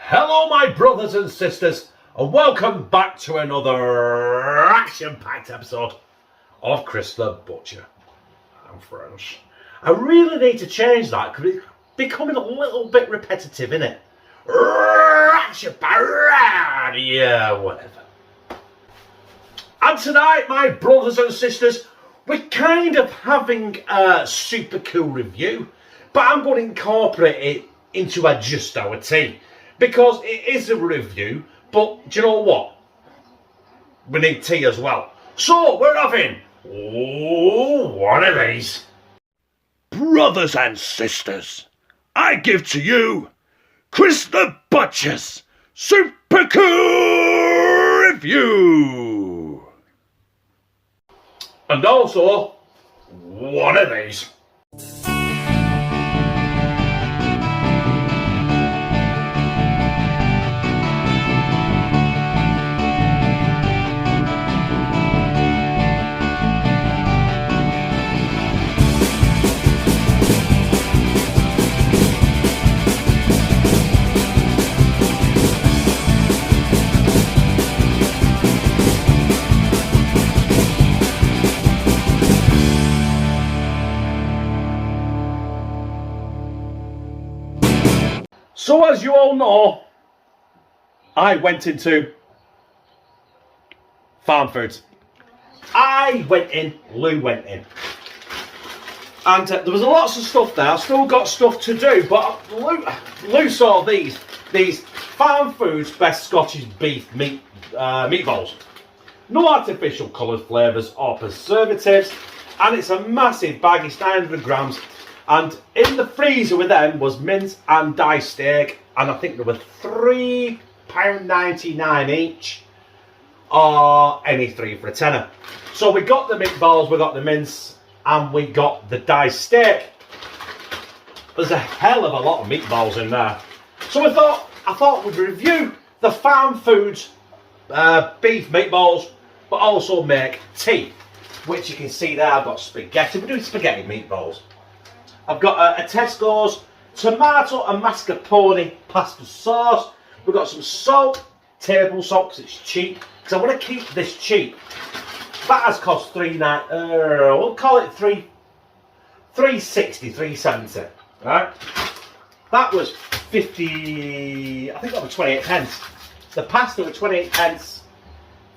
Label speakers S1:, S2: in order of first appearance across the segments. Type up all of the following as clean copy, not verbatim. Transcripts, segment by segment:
S1: Hello my brothers and sisters, and welcome back to another action-packed episode of Chris the Butcher and Friends. I really need to change that because it's becoming a little bit repetitive, isn't it? Action-packed, yeah, whatever. And tonight, my brothers and sisters, we're kind of having a Supercool review, but I'm going to incorporate it into a Just Our Tea. Because it is a review, but do you know what? We need tea as well. So, we're having one of these. Brothers and sisters, I give to you Chris the Butcher's Supercool Review. And also, one of these. So as you all know, I went into Farmfoods. I went in, Lou went in. And there was lots of stuff there. I've still got stuff to do, but Lou saw these Farmfoods Best Scottish Beef Meatballs. No artificial coloured flavours or preservatives. And it's a massive bag, it's 900 grams. And in the freezer with them was mince and diced steak, and I think there were £3.99 each, or any three for a tenner. So we got the meatballs, we got the mince, and we got the diced steak. There's a hell of a lot of meatballs in there. So I thought we'd review the Farmfoods beef meatballs, but also make tea, which you can see there. I've got spaghetti. We're doing spaghetti meatballs. I've got a Tesco's tomato and mascarpone pasta sauce. We've got some salt, table salt because it's cheap. Because I want to keep this cheap. That has cost we'll call it $3.60, $3.70. Right? That was 50. I think that was 28 pence. The pasta was 28 pence.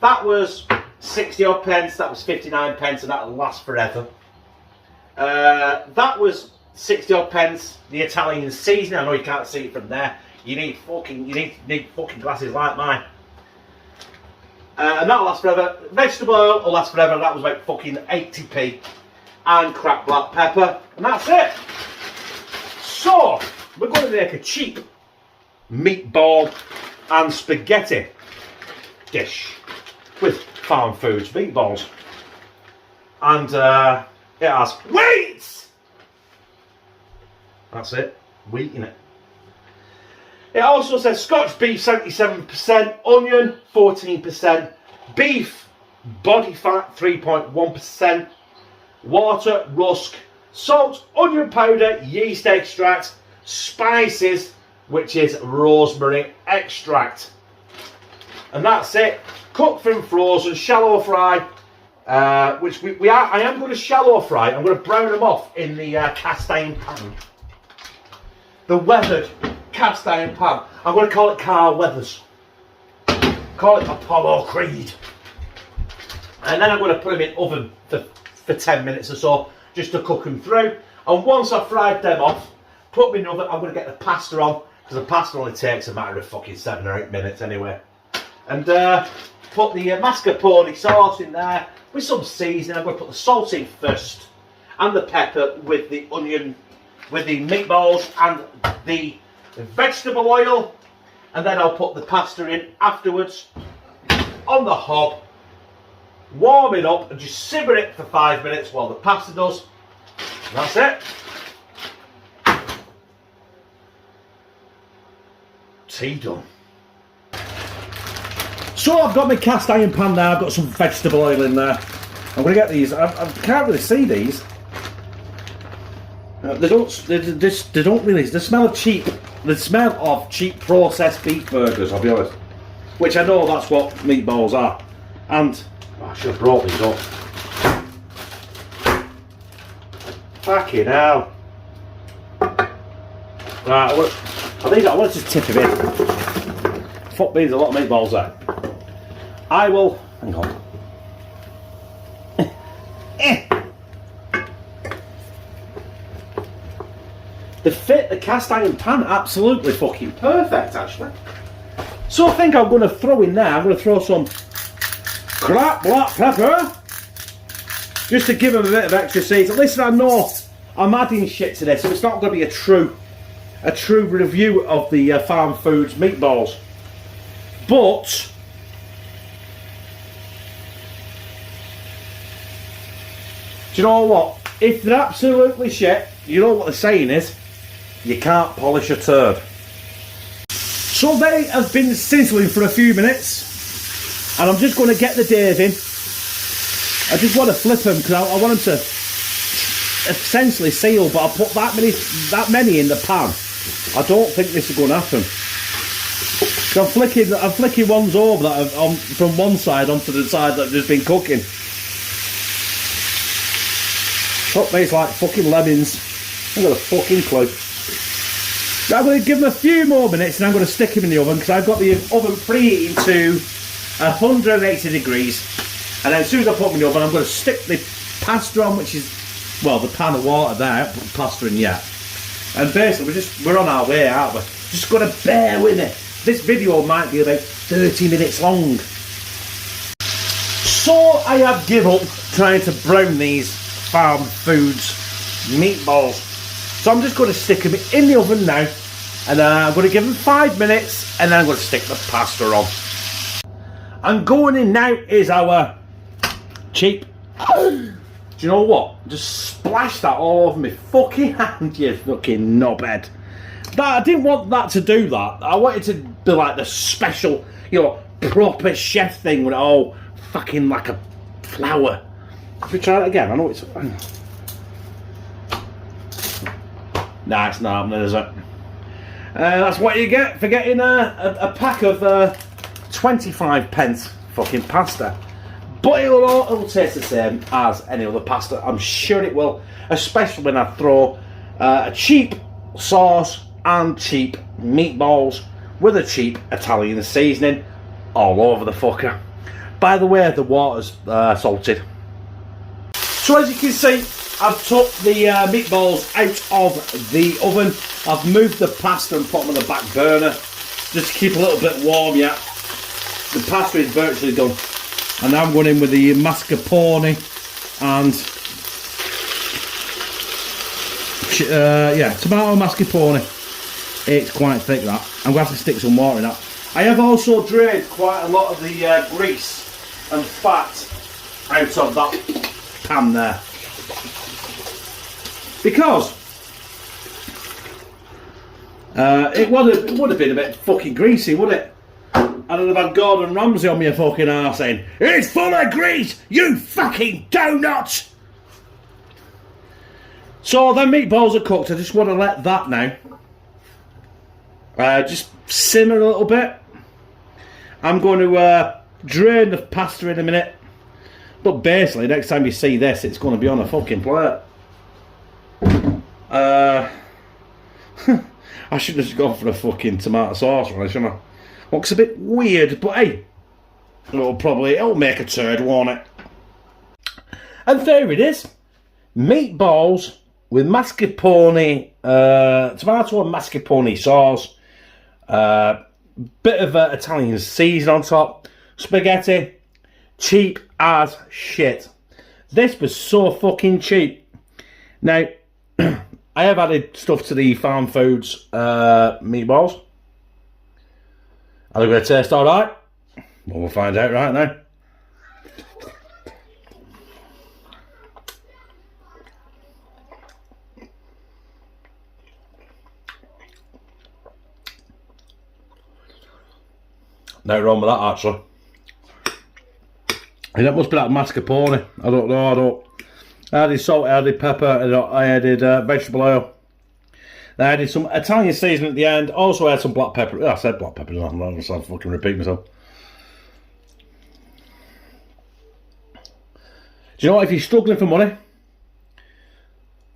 S1: That was 60 odd pence. That was 59 pence, and that'll last forever. That was 60 odd pence. The Italian seasoning. I know you can't see it from there. You need fucking glasses like mine. And that'll last forever. Vegetable oil will last forever. That was about fucking 80p. And cracked black pepper. And that's it. So we're going to make a cheap meatball and spaghetti dish with Farmfoods meatballs. And it has wheat. That's it, wheat in it. It also says Scotch beef 77%, onion 14%, beef body fat 3.1%, water, rusk, salt, onion powder, yeast extract, spices, which is rosemary extract. And that's it. Cooked from frozen, shallow fry. Which I am going to shallow fry. I'm going to brown them off in the cast iron pan. The weathered cast iron pan. I'm going to call it Carl Weathers. Call it Apollo Creed. And then I'm going to put them in oven for 10 minutes or so, just to cook them through. And once I've fried them off, put them in the oven. I'm going to get the pasta on, because the pasta only takes a matter of fucking 7 or 8 minutes anyway. And put the mascarpone sauce in there with some seasoning. I'm going to put the salt in first, and the pepper with the onion, with the meatballs and the vegetable oil, and then I'll put the pasta in afterwards on the hob, warm it up and just simmer it for 5 minutes while the pasta does. And that's it. Tea done. So I've got my cast iron pan now, I've got some vegetable oil in there. I'm going to get these. I can't really see these. They don't really. They smell cheap. the smell of cheap processed beef burgers, I'll be honest. Which I know that's what meatballs are. And I should have brought these up. Fucking hell. Right, I want to just tip him in. Fuck me, there's a lot of meatballs there. I will. Hang on. They fit the cast iron pan absolutely fucking perfect, actually. So I think I'm going to throw in there, I'm going to throw some crap black pepper. Just to give them a bit of extra season. Listen, I know I'm adding shit to this, so it's not going to be a true review of the Farmfoods Meatballs. But do you know what? If they're absolutely shit, you know what the saying is, you can't polish a turd. So they have been sizzling for a few minutes, and I'm just going to get the Dave in. I just want to flip them because I want them to essentially seal, but I put that many in the pan. I don't think this is going to happen. So I'm flicking ones over that are from one side onto the side that have just been cooking. Fuck me, it's like fucking lemons. I've got a fucking clue. Now I'm going to give them a few more minutes and I'm going to stick them in the oven because I've got the oven preheating to 180 degrees. And then as soon as I put them in the oven, I'm going to stick the pasta on, which is, well, the pan of water there. I haven't put the pasta in yet. And basically, we're on our way, aren't we? Just got to bear with it. This video might be about 30 minutes long. So I have given up trying to brown these Farmfoods Meatballs. So I'm just going to stick them in the oven now. And I'm going to give them 5 minutes. And then I'm going to stick the pasta on. And going in now is our cheap. Do you know what? Just splash that all over my fucking hand, you fucking knobhead. I didn't want that to do that. I wanted to be like the special, you know, proper chef thing with it all fucking like a flower. Can we try it again? I know it's. Nah, it's not happening, is it? That's what you get for getting a pack of 25p fucking pasta. But it'll taste the same as any other pasta. I'm sure it will. Especially when I throw a cheap sauce and cheap meatballs with a cheap Italian seasoning all over the fucker. By the way, the water's salted. So as you can see, I've took the meatballs out of the oven. I've moved the pasta and put them on the back burner just to keep a little bit warm yet. The pasta is virtually done. And now I'm going in with the mascarpone and yeah, tomato mascarpone. It's quite thick, that. I'm going to have to stick some water in that. I have also drained quite a lot of the grease and fat out of that pan there. Because it would have been a bit fucking greasy, wouldn't it? I'd have had Gordon Ramsay on me fucking arse saying, "It's full of grease, you fucking donut!" So the meatballs are cooked. I just want to let that now just simmer a little bit. I'm going to drain the pasta in a minute. But basically, next time you see this, it's going to be on a fucking plate. I should have just gone for a fucking tomato sauce, really, shouldn't I? Looks a bit weird, but hey, it'll make a turd, won't it? And there it is. Meatballs with mascarpone, tomato and mascarpone sauce, bit of Italian seasoning on top, spaghetti, cheap as shit. This was so fucking cheap. Now, I have added stuff to the Farmfoods meatballs. Are they going to taste alright? Well, we'll find out right now. No wrong with that, actually. And that must be that mascarpone. I don't know, I added salt, I added pepper, and I added vegetable oil. Then I did some Italian seasoning at the end. Also I had some black pepper. I said black pepper. I'm not going to fucking repeat myself. Do you know what? If you're struggling for money,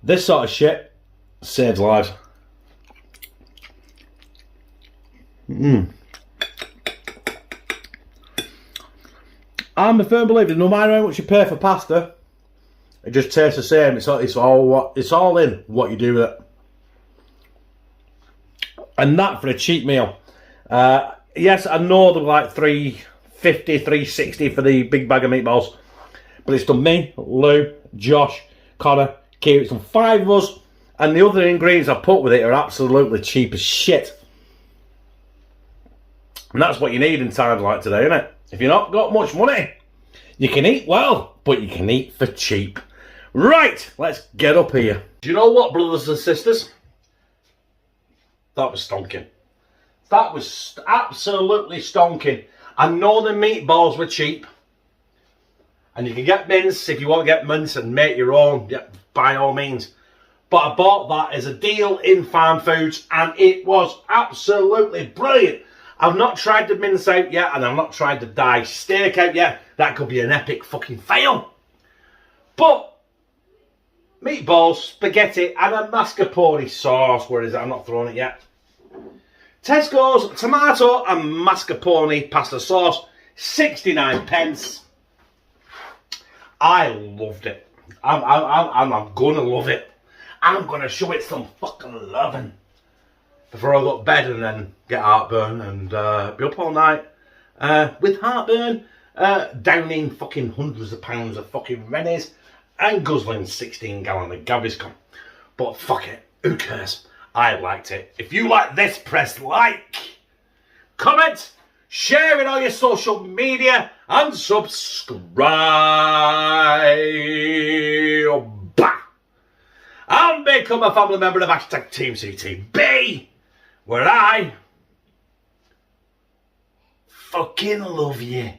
S1: this sort of shit saves lives. I'm a firm believer, no matter how much you pay for pasta, it just tastes the same. It's all in what you do with it. And that for a cheap meal. Yes, I know they're like $3.50, $3.60 for the big bag of meatballs. But it's done me, Lou, Josh, Connor, Kira. It's done 5 of us. And the other ingredients I put with it are absolutely cheap as shit. And that's what you need in times like today, isn't it? If you've not got much money, you can eat well, but you can eat for cheap. Right, let's get up here. Do you know what, brothers and sisters? That was stonking. That was absolutely stonking. I know the meatballs were cheap. And you can get mince if you want to get mince and make your own, yeah, by all means. But I bought that as a deal in Farmfoods and it was absolutely brilliant. I've not tried the mince out yet and I've not tried the diced steak out yet. That could be an epic fucking fail. But meatballs, spaghetti and a mascarpone sauce. Where is it? I'm not throwing it yet. Tesco's tomato and mascarpone pasta sauce, 69 pence. I loved it. I'm gonna love it. I'm gonna show it some fucking loving before I go to bed and then get heartburn and be up all night with heartburn, downing fucking hundreds of pounds of fucking Rennies and guzzling 16-gallon of Gaviscon. But fuck it, who cares? I liked it. If you like this, press like, comment, share it on your social media and subscribe. And become a family member of #TeamCTB, where I fucking love you.